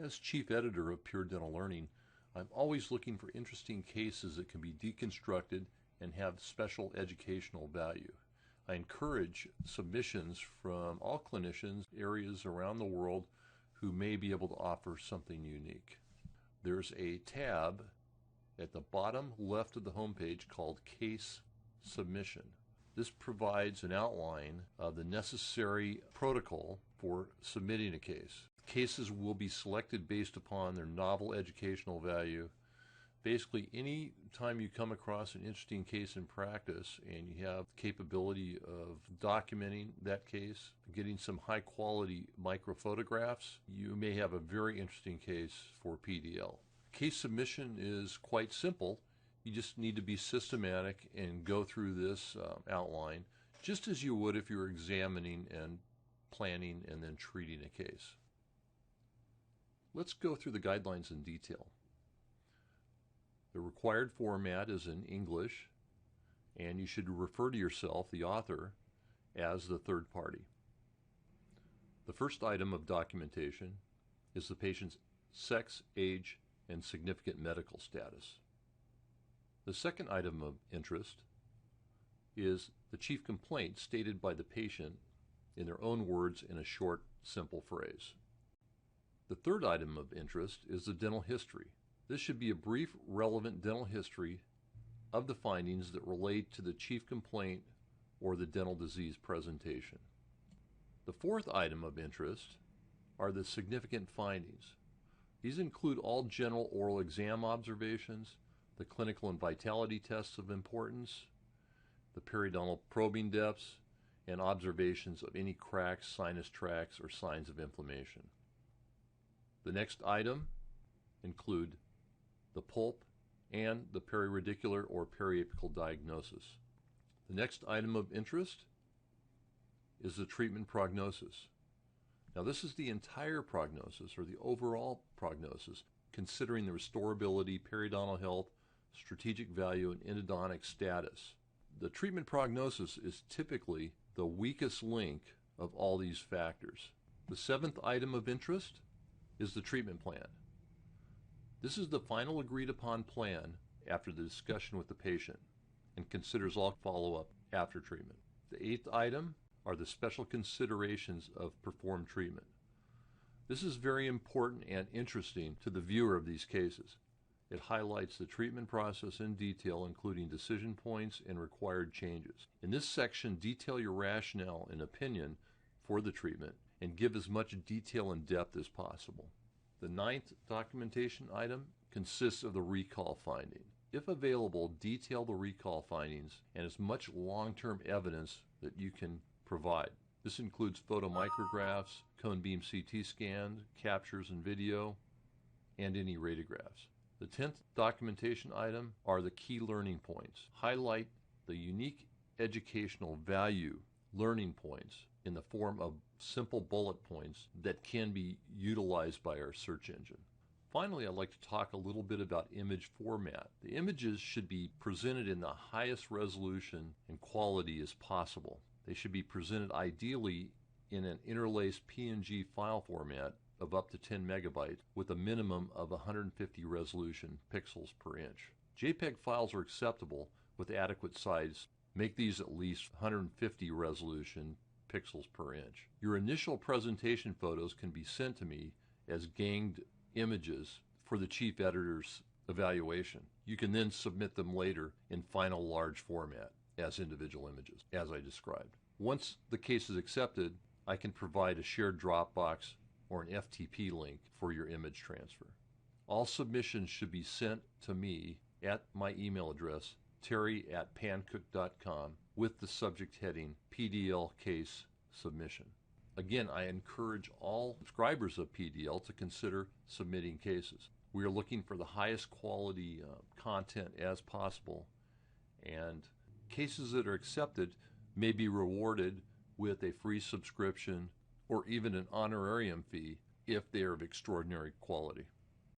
As chief editor of Pure Dental Learning, I'm always looking for interesting cases that can be deconstructed and have special educational value. I encourage submissions from all clinicians, areas around the world who may be able to offer something unique. There's a tab at the bottom left of the homepage called Case Submission. This provides an outline of the necessary protocol for submitting a case. Cases will be selected based upon their novel educational value. Basically, any time you come across an interesting case in practice and you have the capability of documenting that case, getting some high quality micro photographs, you may have a very interesting case for PDL. Case submission is quite simple. You just need to be systematic and go through this outline just as you would if you were examining and planning and then treating a case. Let's go through the guidelines in detail. The required format is in English, and you should refer to yourself, the author, as the third party. The first item of documentation is the patient's sex, age, and significant medical status. The second item of interest is the chief complaint stated by the patient in their own words in a short, simple phrase. The third item of interest is the dental history. This should be a brief, relevant dental history of the findings that relate to the chief complaint or the dental disease presentation. The fourth item of interest are the significant findings. These include all general oral exam observations, the clinical and vitality tests of importance, the periodontal probing depths, and observations of any cracks, sinus tracts, or signs of inflammation. The next item include the pulp and the periradicular or periapical diagnosis. The next item of interest is the treatment prognosis. Now this is the entire prognosis or the overall prognosis, considering the restorability, periodontal health, strategic value, and endodontic status. The treatment prognosis is typically the weakest link of all these factors. The seventh item of interest is the treatment plan. This is the final agreed upon plan after the discussion with the patient and considers all follow-up after treatment. The eighth item are the special considerations of performed treatment. This is very important and interesting to the viewer of these cases. It highlights the treatment process in detail, including decision points and required changes. In this section, detail your rationale and opinion for the treatment and give as much detail and depth as possible. The ninth documentation item consists of the recall finding. If available, detail the recall findings and as much long-term evidence that you can provide. This includes photomicrographs, cone beam CT scans, captures and video, and any radiographs. The 10th documentation item are the key learning points. Highlight the unique educational value learning points in the form of simple bullet points that can be utilized by our search engine. Finally, I'd like to talk a little bit about image format. The images should be presented in the highest resolution and quality as possible. They should be presented ideally in an interlaced PNG file format of up to 10 megabytes with a minimum of 150 resolution pixels per inch. JPEG files are acceptable with adequate size. Make these at least 150 resolution pixels per inch. Your initial presentation photos can be sent to me as ganged images for the chief editor's evaluation. You can then submit them later in final large format as individual images, as I described. Once the case is accepted, I can provide a shared Dropbox or an FTP link for your image transfer. All submissions should be sent to me at my email address, terry@pannkuk.com, with the subject heading PDL Case Submission. Again, I encourage all subscribers of PDL to consider submitting cases. We are looking for the highest quality content as possible, and cases that are accepted may be rewarded with a free subscription or even an honorarium fee if they are of extraordinary quality.